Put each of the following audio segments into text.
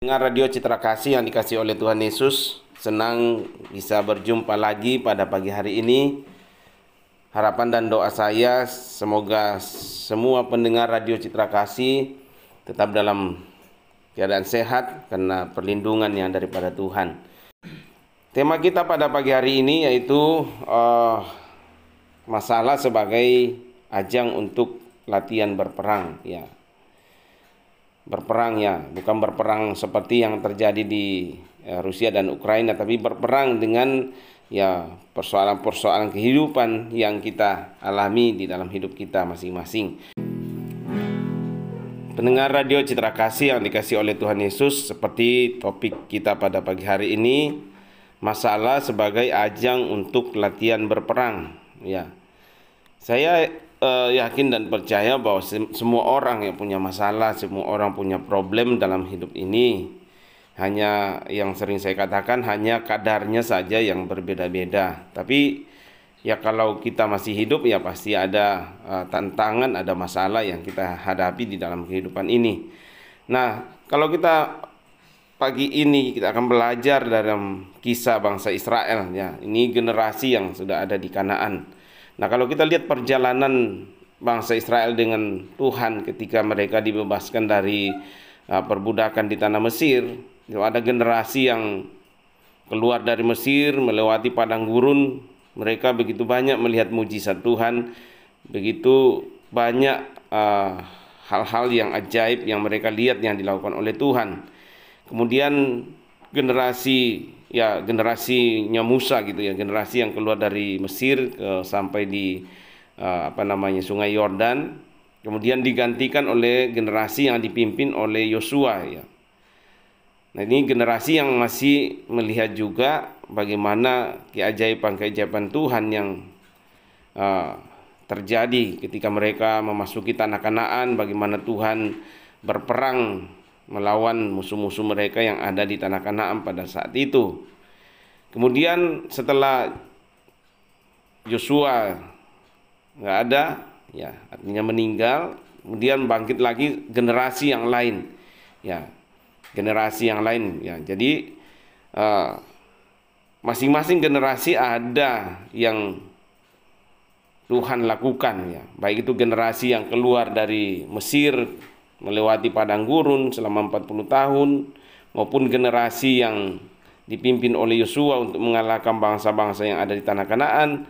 Dengan Radio Citra Kasih yang dikasih oleh Tuhan Yesus, senang bisa berjumpa lagi pada pagi hari ini. Harapan dan doa saya semoga semua pendengar Radio Citra Kasih tetap dalam keadaan sehat karena perlindungan yang daripada Tuhan. Tema kita pada pagi hari ini yaitu masalah sebagai ajang untuk latihan berperang, ya. Berperang, ya, bukan berperang seperti yang terjadi di Rusia dan Ukraina, tapi berperang dengan persoalan-persoalan kehidupan yang kita alami di dalam hidup kita masing-masing. Pendengar Radio Citra Kasih yang dikasih oleh Tuhan Yesus, seperti topik kita pada pagi hari ini, masalah sebagai ajang untuk latihan berperang, ya. Saya yakin dan percaya bahwa semua orang yang punya masalah, semua orang punya problem dalam hidup ini. Hanya yang sering saya katakan, hanya kadarnya saja yang berbeda-beda. Tapi ya kalau kita masih hidup, ya pasti ada tantangan, ada masalah yang kita hadapi di dalam kehidupan ini. Nah, kalau kita pagi ini kita akan belajar dalam kisah bangsa Israel, ya. Ini generasi yang sudah ada di Kanaan. Nah, kalau kita lihat perjalanan bangsa Israel dengan Tuhan ketika mereka dibebaskan dari perbudakan di tanah Mesir, itu ada generasi yang keluar dari Mesir melewati padang gurun. Mereka begitu banyak melihat mujizat Tuhan, begitu banyak hal-hal yang ajaib yang mereka lihat yang dilakukan oleh Tuhan. Kemudian generasinya Musa gitu ya, generasi yang keluar dari Mesir sampai di Sungai Yordan, kemudian digantikan oleh generasi yang dipimpin oleh Yosua, ya. Nah, ini generasi yang masih melihat juga bagaimana keajaiban-keajaiban Tuhan yang terjadi ketika mereka memasuki tanah Kanaan, bagaimana Tuhan berperang melawan musuh-musuh mereka yang ada di tanah Kanaan pada saat itu. Kemudian setelah Yosua nggak ada, ya, artinya meninggal, kemudian bangkit lagi generasi yang lain, ya, generasi yang lain, ya. Jadi masing-masing generasi ada yang Tuhan lakukan, ya, baik itu generasi yang keluar dari Mesir melewati padang gurun selama 40 tahun, maupun generasi yang dipimpin oleh Yosua untuk mengalahkan bangsa-bangsa yang ada di tanah Kanaan,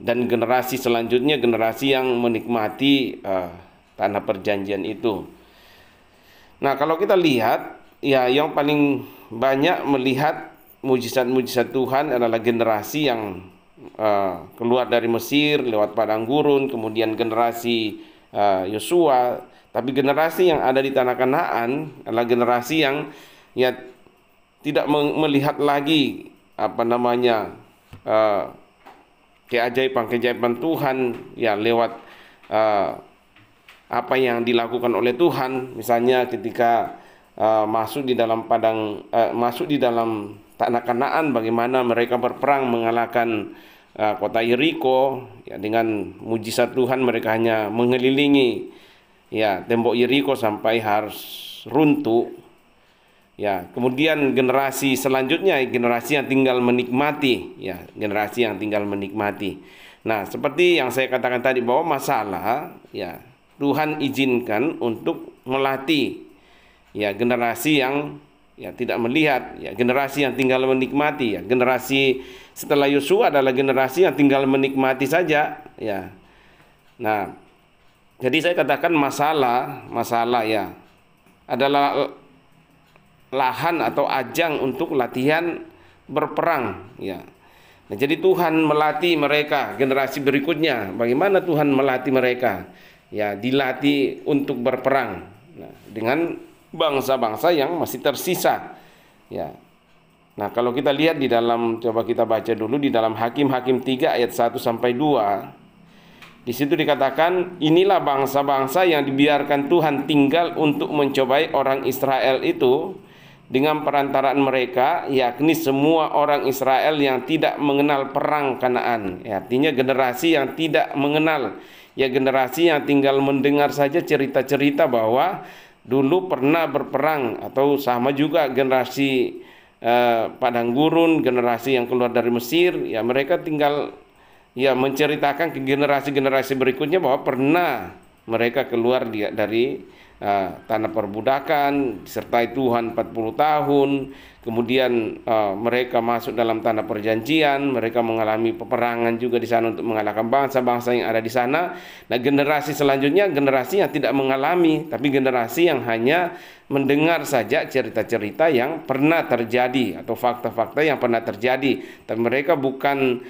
dan generasi selanjutnya generasi yang menikmati tanah perjanjian itu. Nah, kalau kita lihat, ya, yang paling banyak melihat mujizat-mujizat Tuhan adalah generasi yang keluar dari Mesir lewat padang gurun, kemudian generasi Yosua. Tapi generasi yang ada di tanah Kanaan adalah generasi yang tidak melihat lagi keajaiban-keajaiban Tuhan, ya, lewat apa yang dilakukan oleh Tuhan. Misalnya ketika masuk di dalam tanah Kanaan, bagaimana mereka berperang mengalahkan kota Yeriko, ya, dengan mujizat Tuhan mereka hanya mengelilingi, ya, tembok Yeriko sampai harus runtuh. Ya, kemudian generasi selanjutnya generasi yang tinggal menikmati, ya, generasi yang tinggal menikmati. Nah, seperti yang saya katakan tadi bahwa masalah, ya, Tuhan izinkan untuk melatih, ya, generasi yang, ya, tidak melihat, ya, generasi yang tinggal menikmati, ya. Generasi setelah Yosua adalah generasi yang tinggal menikmati saja, ya. Nah, jadi saya katakan masalah ya adalah lahan atau ajang untuk latihan berperang, ya. Nah, jadi Tuhan melatih mereka, generasi berikutnya. Bagaimana Tuhan melatih mereka? Ya, dilatih untuk berperang, nah, dengan bangsa-bangsa yang masih tersisa, ya. Nah, kalau kita lihat di dalam, coba kita baca dulu di dalam Hakim-Hakim 3 ayat 1 sampai 2. Di situ dikatakan, inilah bangsa-bangsa yang dibiarkan Tuhan tinggal untuk mencobai orang Israel itu dengan perantaraan mereka, yakni semua orang Israel yang tidak mengenal perang Kanaan. Ya, artinya generasi yang tidak mengenal, ya, generasi yang tinggal mendengar saja cerita-cerita bahwa dulu pernah berperang, atau sama juga generasi padang gurun, generasi yang keluar dari Mesir, ya mereka tinggal ya menceritakan ke generasi-generasi berikutnya bahwa pernah mereka keluar dari tanah perbudakan, disertai Tuhan 40 tahun. Kemudian mereka masuk dalam tanah perjanjian, mereka mengalami peperangan juga di sana untuk mengalahkan bangsa-bangsa yang ada di sana. Nah, generasi selanjutnya generasi yang tidak mengalami, tapi generasi yang hanya mendengar saja cerita-cerita yang pernah terjadi atau fakta-fakta yang pernah terjadi. Dan mereka bukan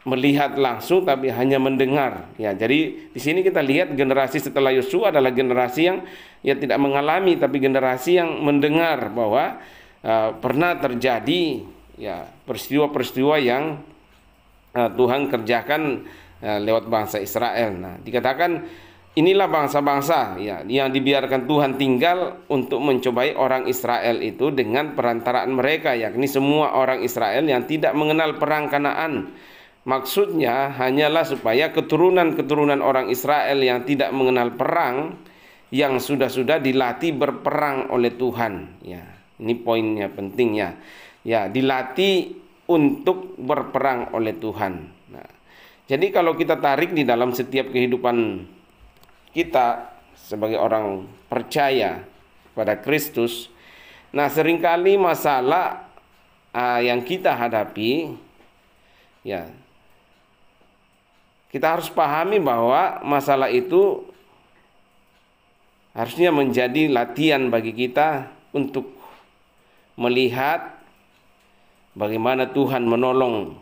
melihat langsung, tapi hanya mendengar. Ya, jadi di sini kita lihat generasi setelah Yosua adalah generasi yang ya tidak mengalami, tapi generasi yang mendengar bahwa pernah terjadi ya peristiwa-peristiwa yang Tuhan kerjakan lewat bangsa Israel. Nah, dikatakan inilah bangsa-bangsa ya yang dibiarkan Tuhan tinggal untuk mencobai orang Israel itu dengan perantaraan mereka, yakni semua orang Israel yang tidak mengenal perang Kanaan. Maksudnya hanyalah supaya keturunan-keturunan orang Israel yang tidak mengenal perang, yang sudah-sudah dilatih berperang oleh Tuhan. Ya, ini poinnya pentingnya. Ya, dilatih untuk berperang oleh Tuhan. Nah, jadi kalau kita tarik di dalam setiap kehidupan kita sebagai orang percaya pada Kristus, nah seringkali masalah yang kita hadapi, ya kita harus pahami bahwa masalah itu harusnya menjadi latihan bagi kita untuk melihat bagaimana Tuhan menolong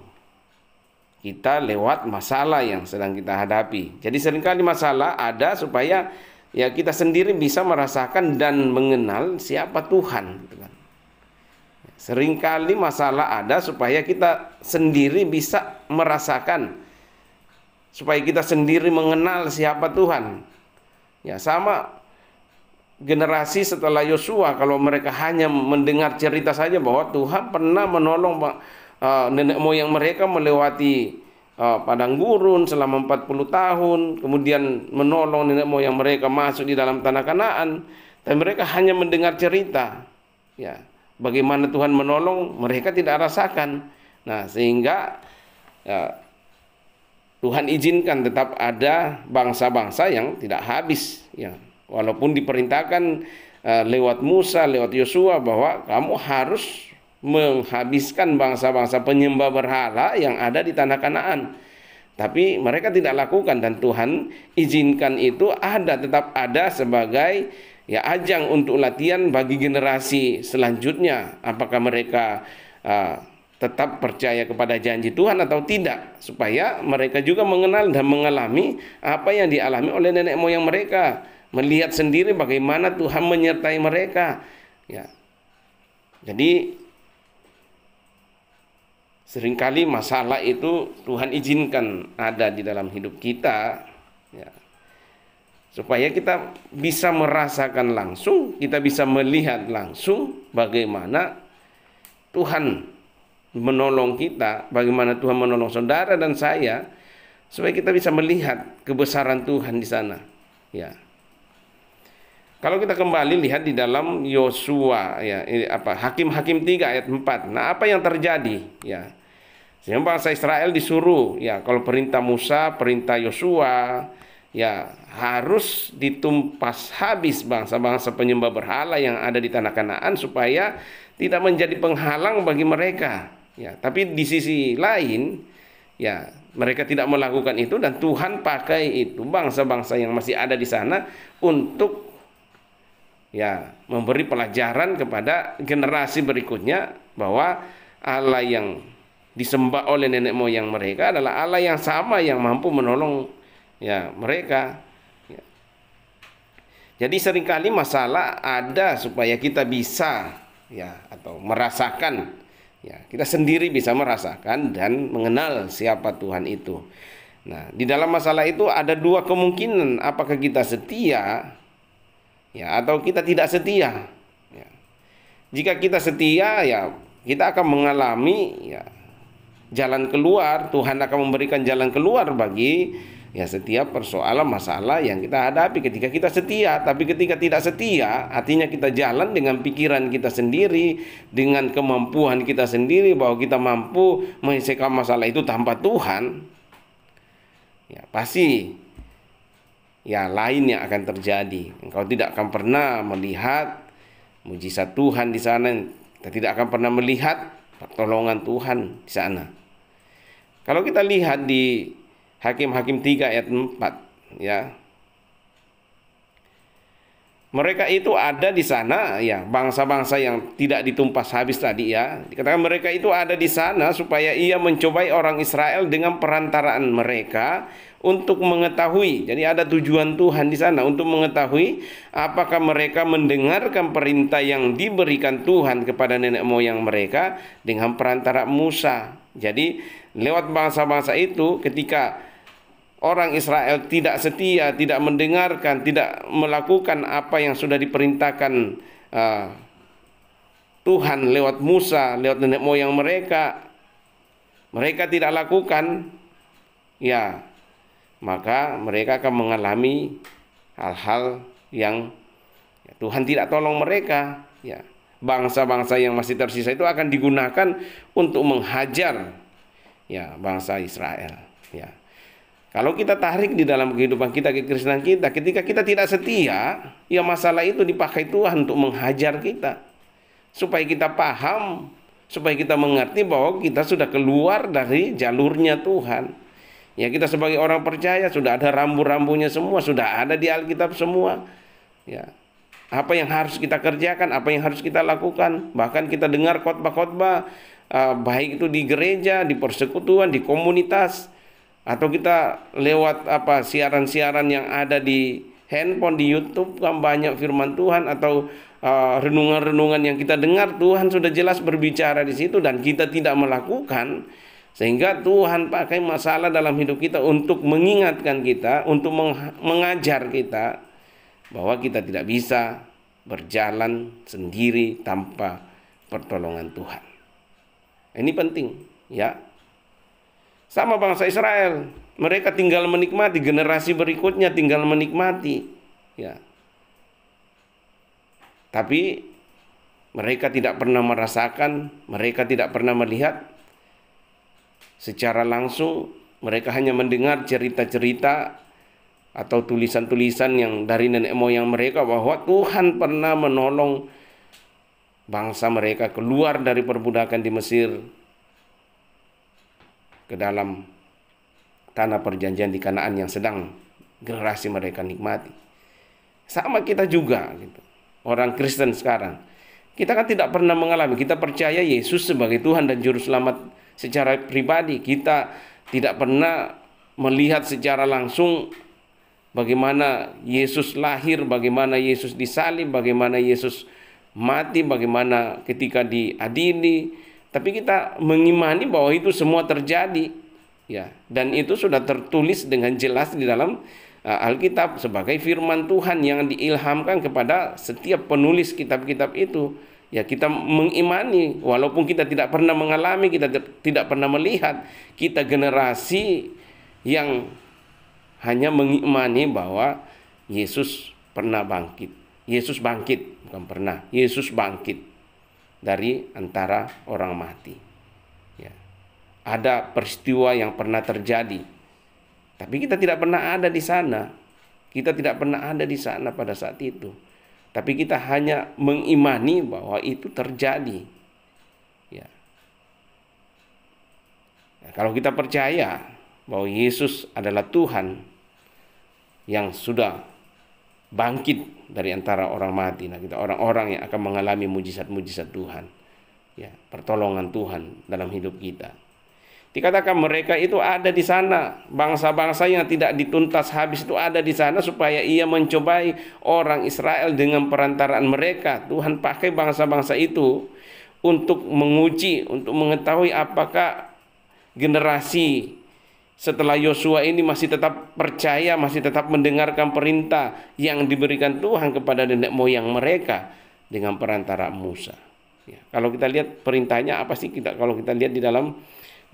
kita lewat masalah yang sedang kita hadapi. Jadi seringkali masalah ada supaya ya kita sendiri bisa merasakan dan mengenal siapa Tuhan. Seringkali masalah ada supaya kita sendiri bisa merasakan, supaya kita sendiri mengenal siapa Tuhan. Ya, sama generasi setelah Yosua, kalau mereka hanya mendengar cerita saja bahwa Tuhan pernah menolong nenek moyang mereka melewati padang gurun selama 40 tahun, kemudian menolong nenek moyang mereka masuk di dalam tanah Kanaan, dan mereka hanya mendengar cerita. Ya, bagaimana Tuhan menolong, mereka tidak rasakan. Nah, sehingga Tuhan izinkan tetap ada bangsa-bangsa yang tidak habis, ya. Walaupun diperintahkan lewat Musa, lewat Yosua bahwa kamu harus menghabiskan bangsa-bangsa penyembah berhala yang ada di tanah Kanaan. Tapi mereka tidak lakukan, dan Tuhan izinkan itu tetap ada sebagai ya ajang untuk latihan bagi generasi selanjutnya. Apakah mereka tetap percaya kepada janji Tuhan atau tidak, supaya mereka juga mengenal dan mengalami apa yang dialami oleh nenek moyang mereka, melihat sendiri bagaimana Tuhan menyertai mereka. Ya, jadi seringkali masalah itu Tuhan izinkan ada di dalam hidup kita, ya, supaya kita bisa merasakan langsung, kita bisa melihat langsung bagaimana Tuhan menolong kita, bagaimana Tuhan menolong saudara dan saya, supaya kita bisa melihat kebesaran Tuhan di sana. Ya. Kalau kita kembali lihat di dalam Yosua, ya, Hakim-Hakim 3 ayat 4. Nah, apa yang terjadi? Ya. Sehingga bangsa Israel disuruh, ya, kalau perintah Musa, perintah Yosua, ya, harus ditumpas habis bangsa-bangsa penyembah berhala yang ada di tanah Kanaan supaya tidak menjadi penghalang bagi mereka. Ya, tapi di sisi lain, ya, mereka tidak melakukan itu, dan Tuhan pakai itu bangsa-bangsa yang masih ada di sana untuk ya memberi pelajaran kepada generasi berikutnya bahwa Allah yang disembah oleh nenek moyang mereka adalah Allah yang sama, yang mampu menolong ya mereka. Ya. Jadi seringkali masalah ada supaya kita bisa ya atau merasakan, ya, kita sendiri bisa merasakan dan mengenal siapa Tuhan itu. Nah, di dalam masalah itu ada dua kemungkinan, apakah kita setia, ya, atau kita tidak setia. Ya. Jika kita setia, ya, kita akan mengalami ya jalan keluar. Tuhan akan memberikan jalan keluar bagi Ya, setiap persoalan masalah yang kita hadapi ketika kita setia. Tapi ketika tidak setia, artinya kita jalan dengan pikiran kita sendiri, dengan kemampuan kita sendiri, bahwa kita mampu menyelesaikan masalah itu tanpa Tuhan. Ya, pasti ya lain yang akan terjadi. Engkau tidak akan pernah melihat mujizat Tuhan di sana. Kita tidak akan pernah melihat pertolongan Tuhan di sana. Kalau kita lihat di Hakim-Hakim 3 ayat 4, ya. Mereka itu ada di sana, ya, bangsa-bangsa yang tidak ditumpas habis tadi, ya. Dikatakan mereka itu ada di sana supaya ia mencobai orang Israel dengan perantaraan mereka untuk mengetahui. Jadi ada tujuan Tuhan di sana untuk mengetahui apakah mereka mendengarkan perintah yang diberikan Tuhan kepada nenek moyang mereka dengan perantara Musa. Jadi lewat bangsa-bangsa itu, ketika orang Israel tidak setia, tidak mendengarkan, tidak melakukan apa yang sudah diperintahkan Tuhan lewat Musa, lewat nenek moyang mereka, mereka tidak lakukan, ya, maka mereka akan mengalami hal-hal yang Tuhan tidak tolong mereka. Ya, bangsa-bangsa yang masih tersisa itu akan digunakan untuk menghajar, ya, bangsa Israel. Ya. Kalau kita tarik di dalam kehidupan kita, kekristenan kita, ketika kita tidak setia, ya masalah itu dipakai Tuhan untuk menghajar kita. Supaya kita paham, supaya kita mengerti bahwa kita sudah keluar dari jalurnya Tuhan. Ya, kita sebagai orang percaya sudah ada rambu-rambunya semua, sudah ada di Alkitab semua. Ya. Apa yang harus kita kerjakan, apa yang harus kita lakukan. Bahkan kita dengar khotbah-khotbah, baik itu di gereja, di persekutuan, di komunitas, atau kita lewat siaran-siaran yang ada di handphone, di YouTube, kan banyak firman Tuhan, atau renungan-renungan yang kita dengar, Tuhan sudah jelas berbicara di situ dan kita tidak melakukan, sehingga Tuhan pakai masalah dalam hidup kita untuk mengingatkan kita, untuk mengajar kita bahwa kita tidak bisa berjalan sendiri tanpa pertolongan Tuhan. Ini penting, ya. Sama bangsa Israel, mereka tinggal menikmati, generasi berikutnya tinggal menikmati, ya. Tapi mereka tidak pernah merasakan, mereka tidak pernah melihat secara langsung. Mereka hanya mendengar cerita-cerita atau tulisan-tulisan yang dari nenek moyang mereka bahwa Tuhan pernah menolong bangsa mereka keluar dari perbudakan di Mesir ke dalam tanah perjanjian di Kanaan yang sedang generasi mereka nikmati. Sama kita juga, gitu. Orang Kristen sekarang, kita kan tidak pernah mengalami, kita percaya Yesus sebagai Tuhan dan Juru Selamat secara pribadi. Kita tidak pernah melihat secara langsung bagaimana Yesus lahir, bagaimana Yesus disalib, bagaimana Yesus mati, bagaimana ketika diadili. Tapi kita mengimani bahwa itu semua terjadi, ya, dan itu sudah tertulis dengan jelas di dalam Alkitab sebagai firman Tuhan yang diilhamkan kepada setiap penulis kitab-kitab itu. Ya, kita mengimani walaupun kita tidak pernah mengalami, kita tidak pernah melihat. Kita generasi yang hanya mengimani bahwa Yesus pernah bangkit. Yesus bangkit, bukan pernah. Yesus bangkit dari antara orang mati. Ya. Ada peristiwa yang pernah terjadi, tapi kita tidak pernah ada di sana. Kita tidak pernah ada di sana pada saat itu. Tapi kita hanya mengimani bahwa itu terjadi. Ya. Nah, kalau kita percaya bahwa Yesus adalah Tuhan yang sudah bangkit dari antara orang mati, nah kita orang-orang yang akan mengalami mujizat-mujizat Tuhan, ya, pertolongan Tuhan dalam hidup kita. Dikatakan mereka itu ada di sana, bangsa-bangsa yang tidak dituntas habis itu ada di sana supaya ia mencobai orang Israel dengan perantaraan mereka. Tuhan pakai bangsa-bangsa itu untuk menguji, untuk mengetahui apakah generasi setelah Yosua ini masih tetap percaya, masih tetap mendengarkan perintah yang diberikan Tuhan kepada nenek moyang mereka dengan perantara Musa. Ya, kalau kita lihat perintahnya apa sih, kalau kita lihat di dalam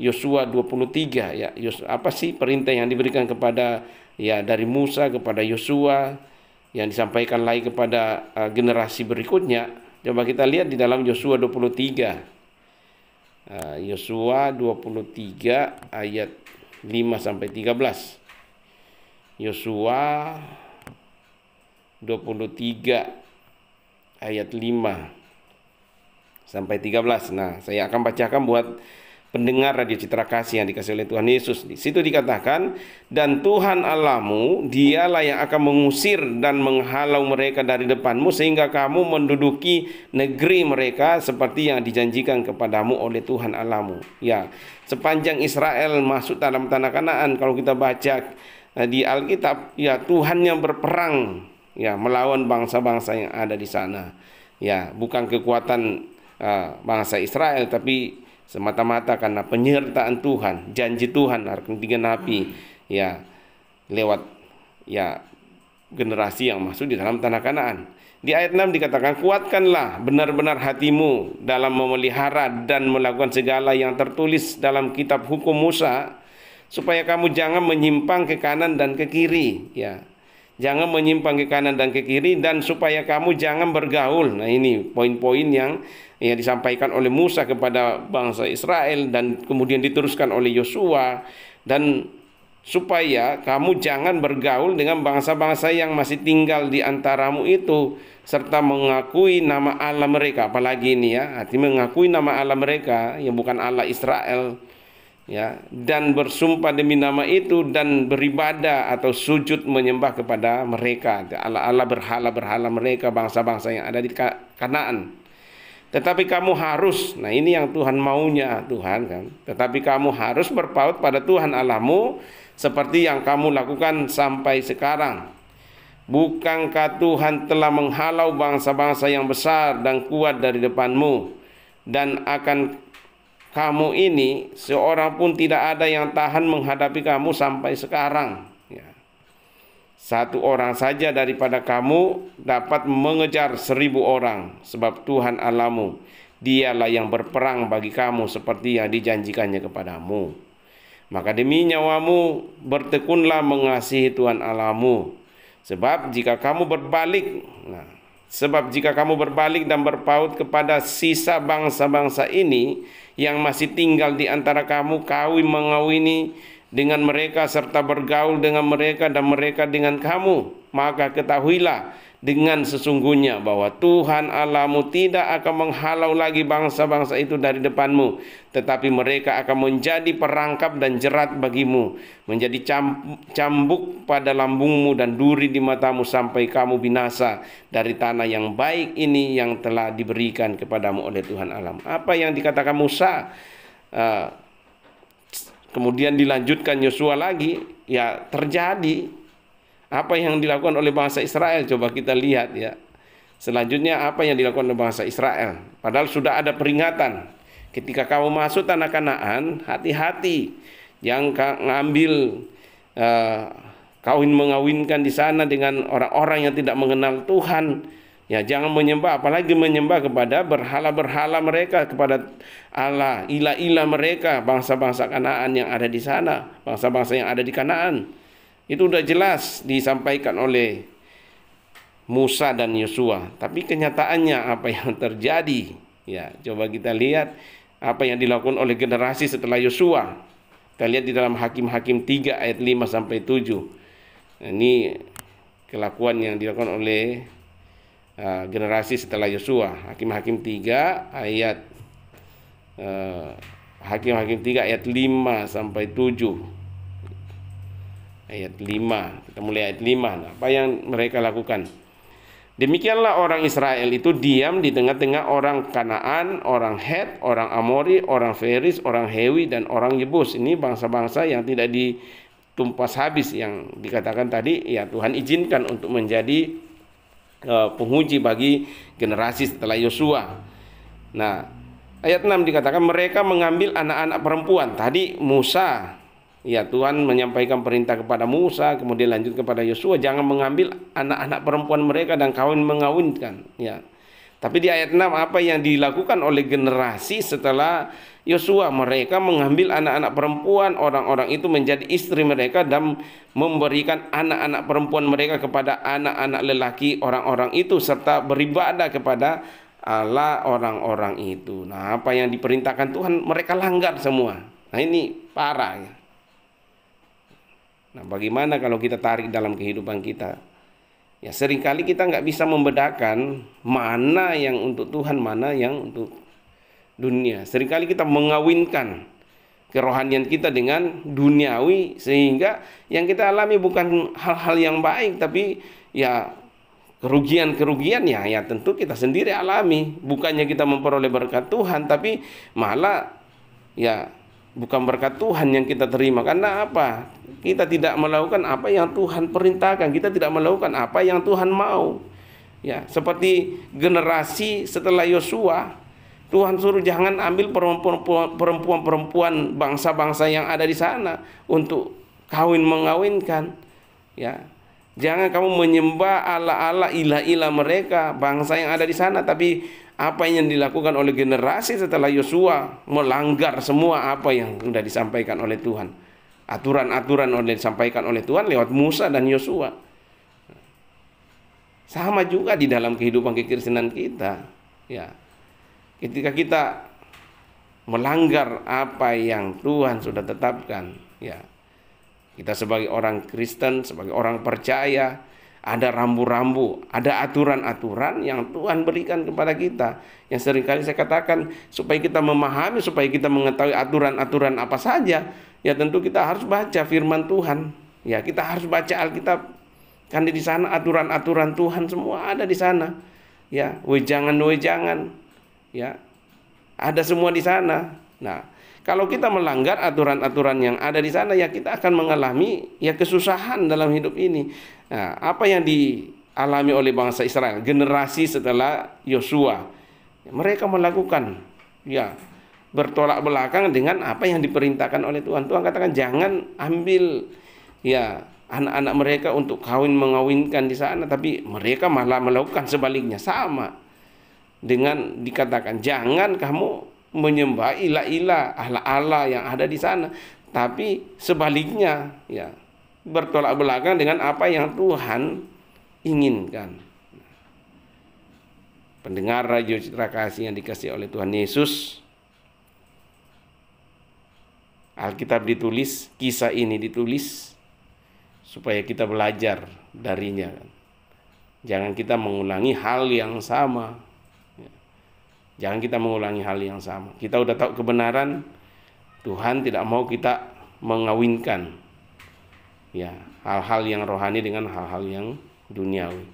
Yosua 23 ya. Apa sih perintah yang diberikan kepada ya dari Musa kepada Yosua yang disampaikan lagi kepada generasi berikutnya? Coba kita lihat di dalam Yosua 23. Yosua 23 ayat 5 sampai 13. Yosua 23 ayat 5 sampai 13. Nah, saya akan bacakan buat pendengar Radio Citra Kasih yang dikasihi oleh Tuhan Yesus. Di situ dikatakan, dan Tuhan Allahmu, dialah yang akan mengusir dan menghalau mereka dari depanmu, sehingga kamu menduduki negeri mereka seperti yang dijanjikan kepadamu oleh Tuhan Allahmu. Ya, sepanjang Israel masuk dalam tanah Kanaan, kalau kita baca di Alkitab, ya Tuhan yang berperang ya melawan bangsa-bangsa yang ada di sana. Ya, bukan kekuatan bangsa Israel, tapi semata-mata karena penyertaan Tuhan, janji Tuhan akan digenapi ya lewat ya generasi yang masuk di dalam tanah Kanaan. Di ayat 6 dikatakan, kuatkanlah benar-benar hatimu dalam memelihara dan melakukan segala yang tertulis dalam kitab hukum Musa, supaya kamu jangan menyimpang ke kanan dan ke kiri ya. Jangan menyimpang ke kanan dan ke kiri, dan supaya kamu jangan bergaul. Nah, ini poin-poin yang disampaikan oleh Musa kepada bangsa Israel dan kemudian diteruskan oleh Yosua, dan supaya kamu jangan bergaul dengan bangsa-bangsa yang masih tinggal di antaramu itu, serta mengakui nama Allah mereka. Apalagi ini ya, artinya mengakui nama Allah mereka yang bukan Allah Israel ya, dan bersumpah demi nama itu dan beribadah atau sujud menyembah kepada mereka, Allah-Allah berhala-berhala mereka, bangsa-bangsa yang ada di Kanaan. Tetapi kamu harus, nah ini yang Tuhan maunya Tuhan kan, tetapi kamu harus berpaut pada Tuhan Allahmu seperti yang kamu lakukan sampai sekarang. Bukankah Tuhan telah menghalau bangsa-bangsa yang besar dan kuat dari depanmu, dan akan kamu ini seorang pun tidak ada yang tahan menghadapi kamu sampai sekarang ya. Satu orang saja daripada kamu dapat mengejar 1000 orang, sebab Tuhan Allahmu, dialah yang berperang bagi kamu seperti yang dijanjikannya kepadamu. Maka demi nyawamu bertekunlah mengasihi Tuhan Allahmu, sebab jika kamu berbalik dan berpaut kepada sisa bangsa-bangsa ini yang masih tinggal di antara kamu, kawin mengawini dengan mereka serta bergaul dengan mereka dan mereka dengan kamu, maka ketahuilah dengan sesungguhnya bahwa Tuhan Allahmu tidak akan menghalau lagi bangsa-bangsa itu dari depanmu, tetapi mereka akan menjadi perangkap dan jerat bagimu, menjadi cambuk pada lambungmu dan duri di matamu, sampai kamu binasa dari tanah yang baik ini yang telah diberikan kepadamu oleh Tuhan Allahmu. Apa yang dikatakan Musa kemudian dilanjutkan Yosua lagi, ya terjadi. Apa yang dilakukan oleh bangsa Israel, coba kita lihat ya. Selanjutnya apa yang dilakukan oleh bangsa Israel. Padahal sudah ada peringatan, ketika kamu masuk tanah Kanaan, hati-hati, jangan ngambil kawin mengawinkan di sana dengan orang-orang yang tidak mengenal Tuhan. Ya, jangan menyembah, apalagi menyembah kepada berhala-berhala mereka, kepada Allah, ilah-ilah mereka, bangsa-bangsa Kanaan yang ada di sana, bangsa-bangsa yang ada di Kanaan. Itu sudah jelas disampaikan oleh Musa dan Yosua. Tapi kenyataannya apa yang terjadi? Ya, coba kita lihat apa yang dilakukan oleh generasi setelah Yosua. Kita lihat di dalam Hakim-Hakim 3 ayat 5 sampai 7. Nah, ini kelakuan yang dilakukan oleh generasi setelah Yosua. Hakim-Hakim 3 ayat Hakim-Hakim 3 ayat 5 sampai 7. Ayat 5, kita mulai ayat 5. Nah, apa yang mereka lakukan? Demikianlah orang Israel itu diam di tengah-tengah orang Kanaan, orang Het, orang Amori, orang Feris, orang Hewi, dan orang Yebus. Ini bangsa-bangsa yang tidak ditumpas habis, yang dikatakan tadi ya Tuhan izinkan untuk menjadi penguji bagi generasi setelah Yosua. Nah, ayat 6 dikatakan mereka mengambil anak-anak perempuan. Tadi Musa, ya Tuhan menyampaikan perintah kepada Musa, kemudian lanjut kepada Yosua, jangan mengambil anak-anak perempuan mereka dan kawin mengawinkan. Ya. Tapi di ayat 6 apa yang dilakukan oleh generasi setelah Yosua, mereka mengambil anak-anak perempuan orang-orang itu menjadi istri mereka dan memberikan anak-anak perempuan mereka kepada anak-anak lelaki orang-orang itu serta beribadah kepada Allah orang-orang itu. Nah, apa yang diperintahkan Tuhan mereka langgar semua. Nah, ini parah ya. Nah, bagaimana kalau kita tarik dalam kehidupan kita? Ya, seringkali kita nggak bisa membedakan mana yang untuk Tuhan, mana yang untuk dunia. Seringkali kita mengawinkan kerohanian kita dengan duniawi, sehingga yang kita alami bukan hal-hal yang baik, tapi ya kerugian-kerugian ya tentu kita sendiri alami. Bukannya kita memperoleh berkat Tuhan, tapi malah ya bukan berkat Tuhan yang kita terima. Karena apa? Kita tidak melakukan apa yang Tuhan perintahkan, kita tidak melakukan apa yang Tuhan mau. Ya, seperti generasi setelah Yosua, Tuhan suruh jangan ambil perempuan-perempuan bangsa-bangsa yang ada di sana untuk kawin mengawinkan. Ya, jangan kamu menyembah Allah-Allah, ilah-ilah mereka, bangsa yang ada di sana. Tapi apa yang dilakukan oleh generasi setelah Yosua melanggar semua apa yang sudah disampaikan oleh Tuhan. Aturan-aturan yang disampaikan oleh Tuhan lewat Musa dan Yosua. Sama juga di dalam kehidupan kekristenan kita. Ya, ketika kita melanggar apa yang Tuhan sudah tetapkan, ya, kita sebagai orang Kristen, sebagai orang percaya, ada rambu-rambu, ada aturan-aturan yang Tuhan berikan kepada kita. Yang seringkali saya katakan, supaya kita memahami, supaya kita mengetahui aturan-aturan apa saja, ya tentu kita harus baca firman Tuhan. Ya, kita harus baca Alkitab. Karena di sana aturan-aturan Tuhan semua ada di sana. Ya, wejangan-wejangan. Ya, ada semua di sana. Nah, kalau kita melanggar aturan-aturan yang ada di sana, ya kita akan mengalami ya kesusahan dalam hidup ini. Nah, apa yang dialami oleh bangsa Israel generasi setelah Yosua, mereka melakukan ya bertolak belakang dengan apa yang diperintahkan oleh Tuhan. Tuhan katakan jangan ambil ya anak-anak mereka untuk kawin mengawinkan di sana, tapi mereka malah melakukan sebaliknya. Sama dengan dikatakan jangan kamu menyembah ilah-ilah, Allah-Allah yang ada di sana, tapi sebaliknya ya bertolak belakang dengan apa yang Tuhan inginkan. Pendengar Radio Citra Kasih yang dikasihi oleh Tuhan Yesus, Alkitab ditulis, kisah ini ditulis supaya kita belajar darinya. Jangan kita mengulangi hal yang sama. Jangan kita mengulangi hal yang sama. Kita udah tahu kebenaran, Tuhan tidak mau kita mengawinkan ya hal-hal yang rohani dengan hal-hal yang duniawi.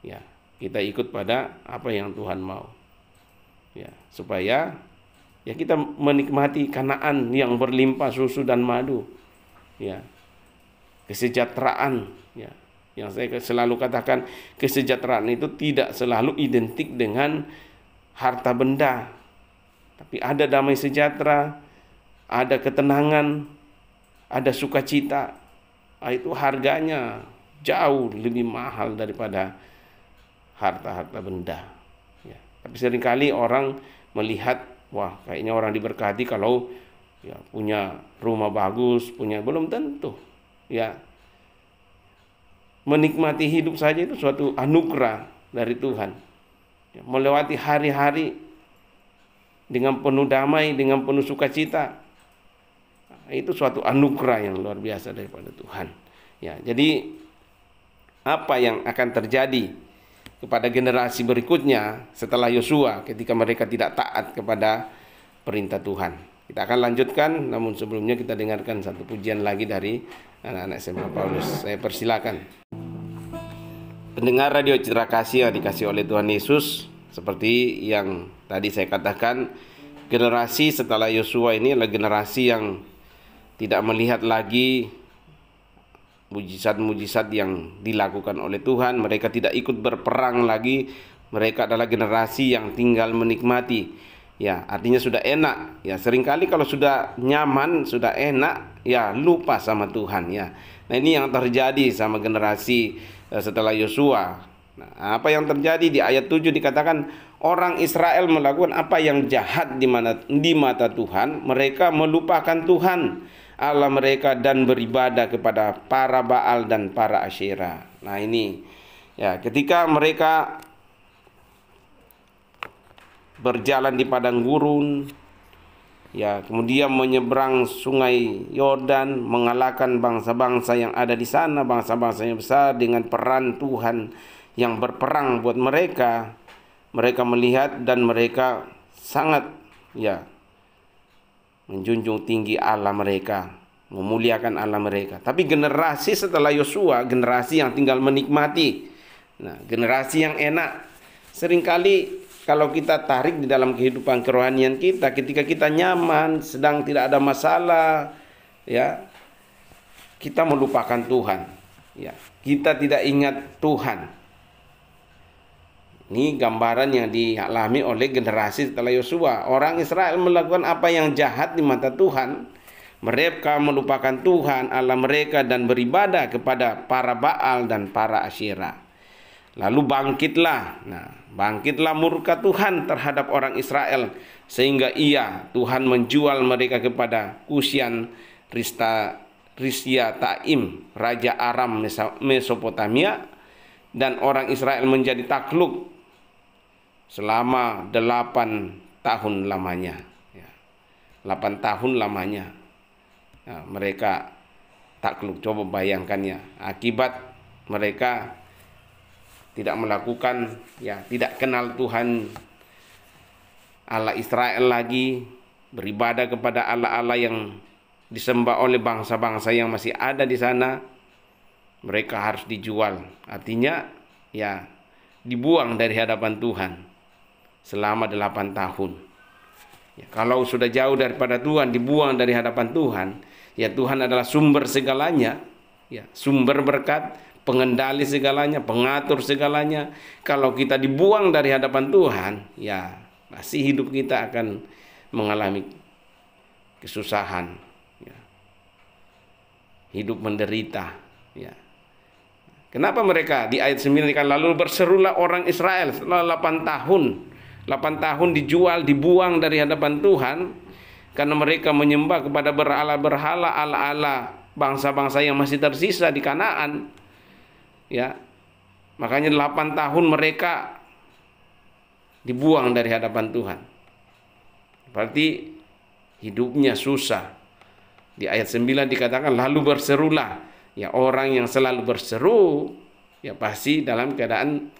Ya, kita ikut pada apa yang Tuhan mau. Ya, supaya ya kita menikmati Kanaan yang berlimpah susu dan madu. Ya. Kesejahteraan ya. Yang saya selalu katakan, kesejahteraan itu tidak selalu identik dengan harta benda, tapi ada damai sejahtera, ada ketenangan, ada sukacita. Itu harganya jauh lebih mahal daripada harta-harta benda ya. Tapi seringkali orang melihat, wah kayaknya orang diberkati kalau ya punya rumah bagus, punya, belum tentu ya. Menikmati hidup saja itu suatu anugerah dari Tuhan ya, melewati hari-hari dengan penuh damai, dengan penuh sukacita, itu suatu anugerah yang luar biasa daripada Tuhan ya. Jadi apa yang akan terjadi kepada generasi berikutnya setelah Yosua ketika mereka tidak taat kepada perintah Tuhan? Kita akan lanjutkan, namun sebelumnya kita dengarkan satu pujian lagi dari anak-anak SMA Paulus. Saya persilakan. Pendengar Radio Citra Kasih yang dikasih oleh Tuhan Yesus, seperti yang tadi saya katakan, generasi setelah Yosua ini adalah generasi yang tidak melihat lagi mujizat-mujizat yang dilakukan oleh Tuhan. Mereka tidak ikut berperang lagi. Mereka adalah generasi yang tinggal menikmati. Ya, artinya sudah enak. Ya, seringkali kalau sudah nyaman, sudah enak, ya lupa sama Tuhan ya. Nah, ini yang terjadi sama generasi setelah Yosua. Nah, apa yang terjadi di ayat 7 dikatakan orang Israel melakukan apa yang jahat di mata Tuhan. Mereka melupakan Tuhan Allah mereka dan beribadah kepada para Baal dan para Asyera. Nah ini ya, ketika mereka berjalan di padang gurun, ya, kemudian menyeberang sungai Yordan, mengalahkan bangsa-bangsa yang ada di sana, bangsa-bangsa yang besar dengan peran Tuhan yang berperang buat mereka. Mereka melihat dan mereka sangat menjunjung tinggi Allah mereka, memuliakan Allah mereka. Tapi generasi setelah Yosua, generasi yang tinggal menikmati. Nah, generasi yang enak. Seringkali kalau kita tarik di dalam kehidupan kerohanian kita, ketika kita nyaman, sedang tidak ada masalah, ya, kita melupakan Tuhan. Ya, kita tidak ingat Tuhan. Ini gambaran yang dialami oleh generasi setelah Yosua. Orang Israel melakukan apa yang jahat di mata Tuhan. Mereka melupakan Tuhan Allah mereka dan beribadah kepada para Baal dan para Asyera. Lalu bangkitlah murka Tuhan terhadap orang Israel, sehingga Tuhan menjual mereka kepada Kusyan Risya Taim, Raja Aram Mesopotamia, dan orang Israel menjadi takluk selama 8 tahun lamanya. 8 tahun lamanya mereka takluk. Coba bayangkannya, akibat mereka tidak melakukan, tidak kenal Tuhan Allah Israel lagi, beribadah kepada Allah-Allah yang disembah oleh bangsa-bangsa yang masih ada di sana. Mereka harus dijual, artinya dibuang dari hadapan Tuhan selama 8 tahun. Kalau sudah jauh daripada Tuhan, dibuang dari hadapan Tuhan, Tuhan adalah sumber segalanya, sumber berkat, pengendali segalanya, pengatur segalanya. Kalau kita dibuang dari hadapan Tuhan, pasti hidup kita akan mengalami kesusahan, hidup menderita. Kenapa mereka di ayat 9 lalu berserulah orang Israel setelah 8 tahun. 8 tahun dijual, dibuang dari hadapan Tuhan karena mereka menyembah kepada berhala-berhala, ala-ala bangsa-bangsa yang masih tersisa di Kanaan. Makanya 8 tahun mereka dibuang dari hadapan Tuhan. Berarti hidupnya susah. Di ayat 9 dikatakan lalu berserulah. Orang yang selalu berseru pasti dalam keadaan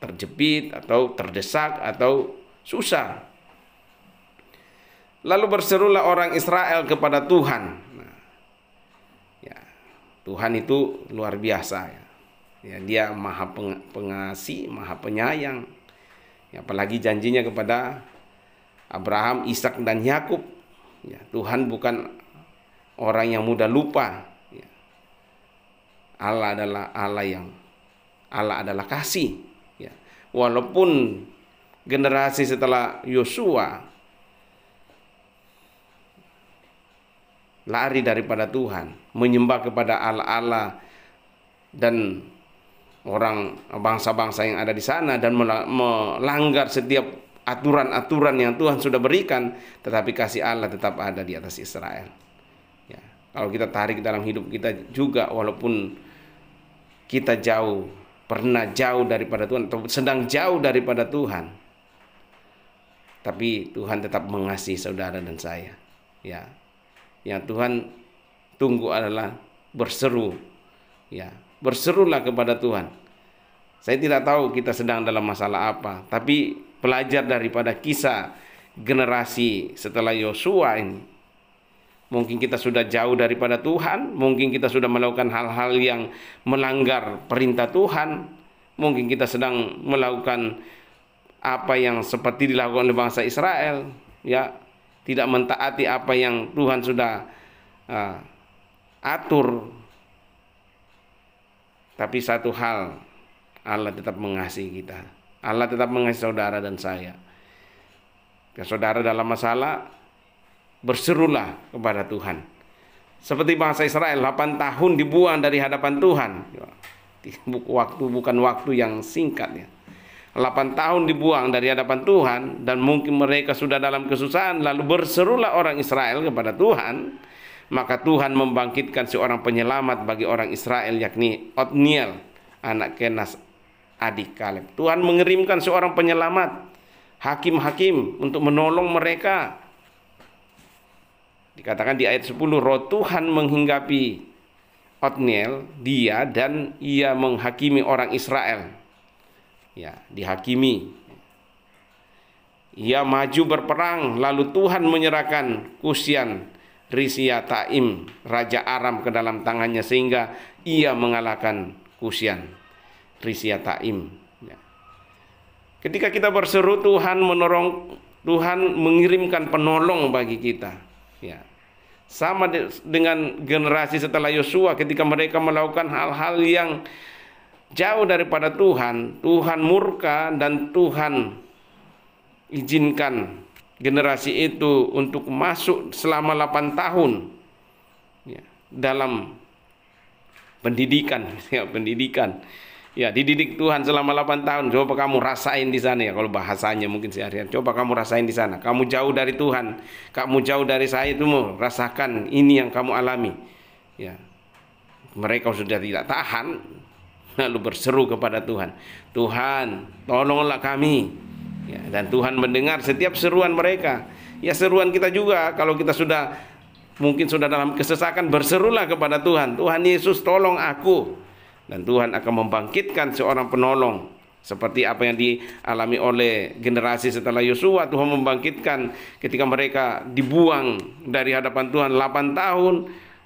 terjepit atau terdesak atau susah. Lalu berserulah orang Israel kepada Tuhan. Tuhan itu luar biasa. Dia maha pengasih, maha penyayang. Apalagi janjinya kepada Abraham, Ishak dan Yakub. Tuhan bukan orang yang mudah lupa. Allah adalah kasih. Walaupun generasi setelah Yosua lari daripada Tuhan, menyembah kepada Allah-Allah dan orang bangsa-bangsa yang ada di sana dan melanggar setiap aturan-aturan yang Tuhan sudah berikan, tetapi kasih Allah tetap ada di atas Israel. Kalau kita tarik dalam hidup kita juga, walaupun kita pernah jauh daripada Tuhan atau sedang jauh daripada Tuhan, tapi Tuhan tetap mengasihi saudara dan saya. Yang Tuhan tunggu adalah berseru. Berserulah kepada Tuhan. Saya tidak tahu kita sedang dalam masalah apa, tapi belajar daripada kisah generasi setelah Yosua ini. Mungkin kita sudah jauh daripada Tuhan, mungkin kita sudah melakukan hal-hal yang melanggar perintah Tuhan, mungkin kita sedang melakukan apa yang seperti dilakukan oleh bangsa Israel, tidak mentaati apa yang Tuhan sudah atur. Tapi satu hal, Allah tetap mengasihi kita. Allah tetap mengasihi saudara dan saya. Saudara dalam masalah, berserulah kepada Tuhan. Seperti bangsa Israel 8 tahun dibuang dari hadapan Tuhan. Waktu bukan waktu yang singkat ya. 8 tahun dibuang dari hadapan Tuhan, dan mungkin mereka sudah dalam kesusahan, lalu berserulah orang Israel kepada Tuhan, maka Tuhan membangkitkan seorang penyelamat bagi orang Israel, yakni Otniel, anak Kenas, adik Kaleb. Tuhan mengirimkan seorang penyelamat, hakim-hakim, untuk menolong mereka. Dikatakan di ayat 10, roh Tuhan menghinggapi Otniel, dia, dan ia menghakimi orang Israel. Ya, dihakimi. Ia maju berperang, lalu Tuhan menyerahkan Kusyan Risyathayim, raja Aram, ke dalam tangannya, sehingga ia mengalahkan Kusyan Risyathayim. Ya. Ketika kita berseru, Tuhan menolong, Tuhan mengirimkan penolong bagi kita. Ya. Sama dengan generasi setelah Yosua, ketika mereka melakukan hal-hal yang jauh daripada Tuhan, Tuhan murka, dan Tuhan izinkan generasi itu untuk masuk selama 8 tahun ya, dalam pendidikan, ya, pendidikan. Ya, dididik Tuhan selama 8 tahun. Coba kamu rasain di sana ya, kalau bahasanya mungkin seharian. Coba kamu rasain di sana. Kamu jauh dari Tuhan, kamu jauh dari saya, itu mau rasakan ini yang kamu alami. Ya. Mereka sudah tidak tahan, lalu berseru kepada Tuhan, Tuhan, tolonglah kami. Ya, dan Tuhan mendengar setiap seruan mereka. Ya, seruan kita juga, kalau kita mungkin sudah dalam kesesakan, berserulah kepada Tuhan, Tuhan Yesus, tolong aku. Dan Tuhan akan membangkitkan seorang penolong, seperti apa yang dialami oleh generasi setelah Yosua. Tuhan membangkitkan ketika mereka dibuang dari hadapan Tuhan 8 tahun.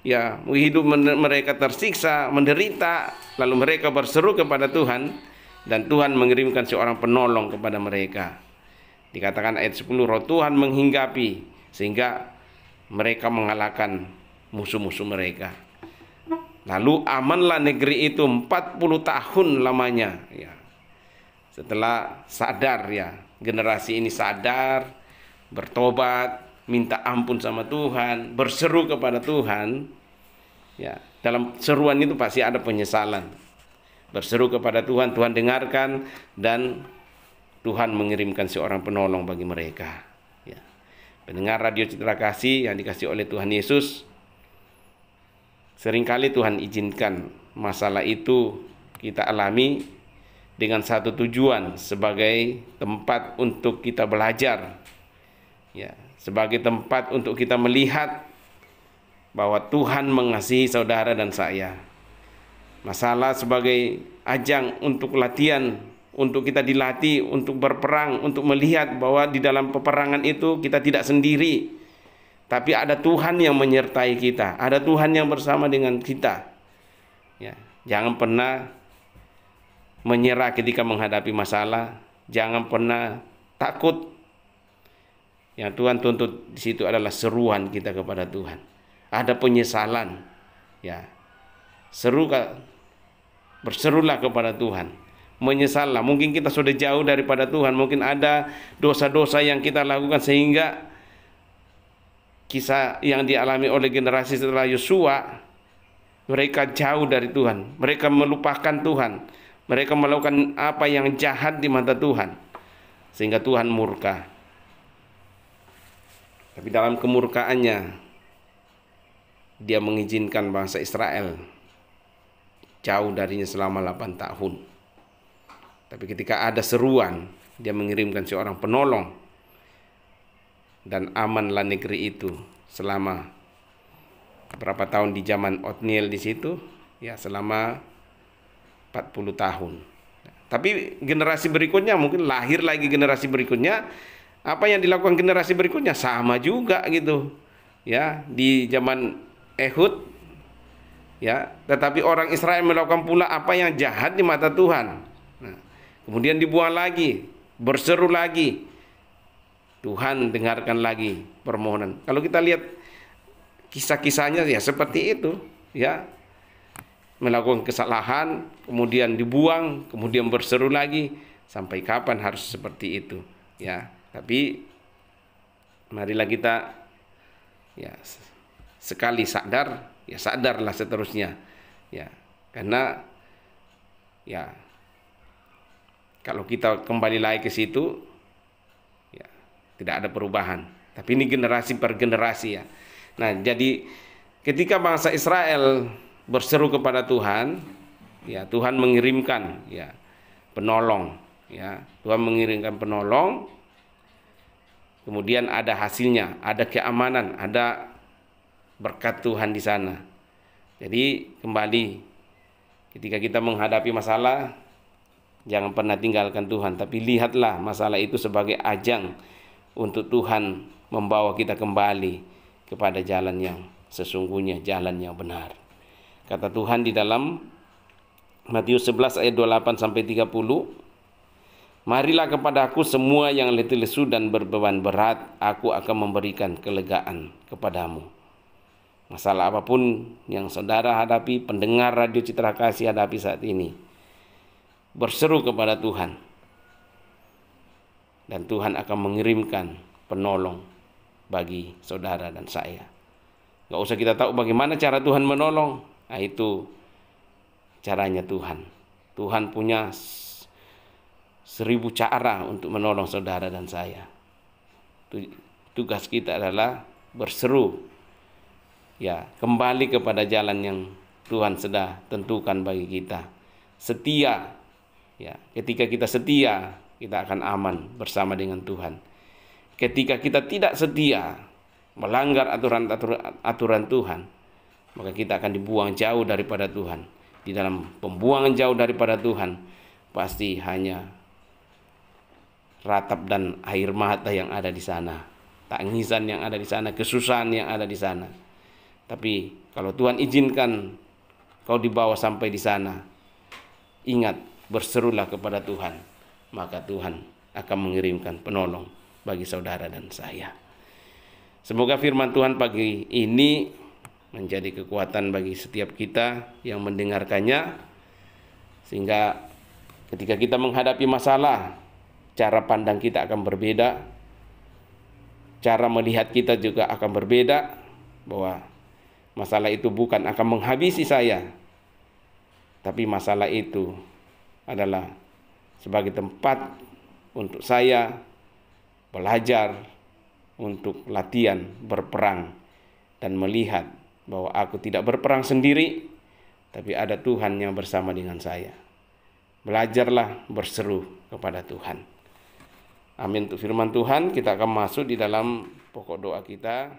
Ya, hidup mereka tersiksa, menderita, lalu mereka berseru kepada Tuhan, dan Tuhan mengirimkan seorang penolong kepada mereka. Dikatakan ayat 10, roh Tuhan menghinggapi, sehingga mereka mengalahkan musuh-musuh mereka. Lalu amanlah negeri itu 40 tahun lamanya. Ya. Setelah sadar, ya, generasi ini sadar, bertobat, minta ampun sama Tuhan, berseru kepada Tuhan. Ya, dalam seruan itu pasti ada penyesalan. Berseru kepada Tuhan, Tuhan dengarkan, dan Tuhan mengirimkan seorang penolong bagi mereka. Ya. Pendengar Radio Citra Kasih yang dikasih oleh Tuhan Yesus, seringkali Tuhan izinkan masalah itu kita alami dengan satu tujuan, sebagai tempat untuk kita belajar. Ya, sebagai tempat untuk kita melihat bahwa Tuhan mengasihi saudara dan saya. Masalah sebagai ajang untuk latihan, untuk kita dilatih, untuk berperang, untuk melihat bahwa di dalam peperangan itu kita tidak sendiri, tapi ada Tuhan yang menyertai kita, ada Tuhan yang bersama dengan kita. Ya, jangan pernah menyerah ketika menghadapi masalah, jangan pernah takut. Yang Tuhan tuntut di situ adalah seruan kita kepada Tuhan. Ada penyesalan, ya, berserulah kepada Tuhan, menyesallah. Mungkin kita sudah jauh daripada Tuhan, mungkin ada dosa-dosa yang kita lakukan sehingga kisah yang dialami oleh generasi setelah Yosua, mereka jauh dari Tuhan, mereka melupakan Tuhan, mereka melakukan apa yang jahat di mata Tuhan, sehingga Tuhan murka. Tapi dalam kemurkaannya, Dia mengizinkan bangsa Israel jauh darinya selama 8 tahun. Tapi ketika ada seruan, Dia mengirimkan seorang penolong, dan amanlah negeri itu selama berapa tahun di zaman Otniel di situ, ya, selama 40 tahun. Tapi generasi berikutnya, mungkin lahir lagi generasi berikutnya, apa yang dilakukan generasi berikutnya sama juga gitu. Ya, di zaman Ehud, ya, tetapi orang Israel melakukan pula apa yang jahat di mata Tuhan. Nah, kemudian dibuang lagi, berseru lagi, Tuhan dengarkan lagi permohonan. Kalau kita lihat kisah-kisahnya, ya seperti itu, ya, melakukan kesalahan, kemudian dibuang, kemudian berseru lagi. Sampai kapan harus seperti itu? Ya, tapi marilah kita, ya, sekali sadar, ya sadarlah seterusnya. Ya, karena Ya, kalau kita kembali lagi ke situ, ya, tidak ada perubahan. Tapi ini generasi per generasi ya. Nah, jadi ketika bangsa Israel berseru kepada Tuhan, ya Tuhan mengirimkan ya penolong, ya Tuhan mengirimkan penolong. Kemudian ada hasilnya, ada keamanan, ada berkat Tuhan di sana. Jadi kembali ketika kita menghadapi masalah, jangan pernah tinggalkan Tuhan, tapi lihatlah masalah itu sebagai ajang untuk Tuhan membawa kita kembali kepada jalan yang sesungguhnya, jalan yang benar. Kata Tuhan di dalam Matius 11 ayat 28 sampai 30, marilah kepadaku semua yang letih lesu dan berbeban berat, aku akan memberikan kelegaan kepadamu. Masalah apapun yang saudara hadapi, pendengar Radio Citra Kasih hadapi saat ini, berseru kepada Tuhan, dan Tuhan akan mengirimkan penolong bagi saudara dan saya. Gak usah kita tahu bagaimana cara Tuhan menolong, nah itu caranya Tuhan. Tuhan punya 1000 cara untuk menolong saudara dan saya. Tugas kita adalah berseru, ya kembali kepada jalan yang Tuhan sudah tentukan bagi kita. Setia, ya ketika kita setia, kita akan aman bersama dengan Tuhan. Ketika kita tidak setia, melanggar aturan Tuhan, maka kita akan dibuang jauh daripada Tuhan. Di dalam pembuangan jauh daripada Tuhan, pasti hanya ratap dan air mata yang ada di sana, tangisan yang ada di sana, kesusahan yang ada di sana. Tapi kalau Tuhan izinkan kau dibawa sampai di sana, ingat, berserulah kepada Tuhan, maka Tuhan akan mengirimkan penolong bagi saudara dan saya. Semoga firman Tuhan pagi ini menjadi kekuatan bagi setiap kita yang mendengarkannya, sehingga ketika kita menghadapi masalah, cara pandang kita akan berbeda, cara melihat kita juga akan berbeda, bahwa masalah itu bukan akan menghabisi saya, tapi masalah itu adalah sebagai tempat untuk saya belajar, untuk latihan berperang, dan melihat bahwa aku tidak berperang sendiri, tapi ada Tuhan yang bersama dengan saya. Belajarlah berseru kepada Tuhan. Amin. Untuk firman Tuhan, kita akan masuk di dalam pokok doa kita.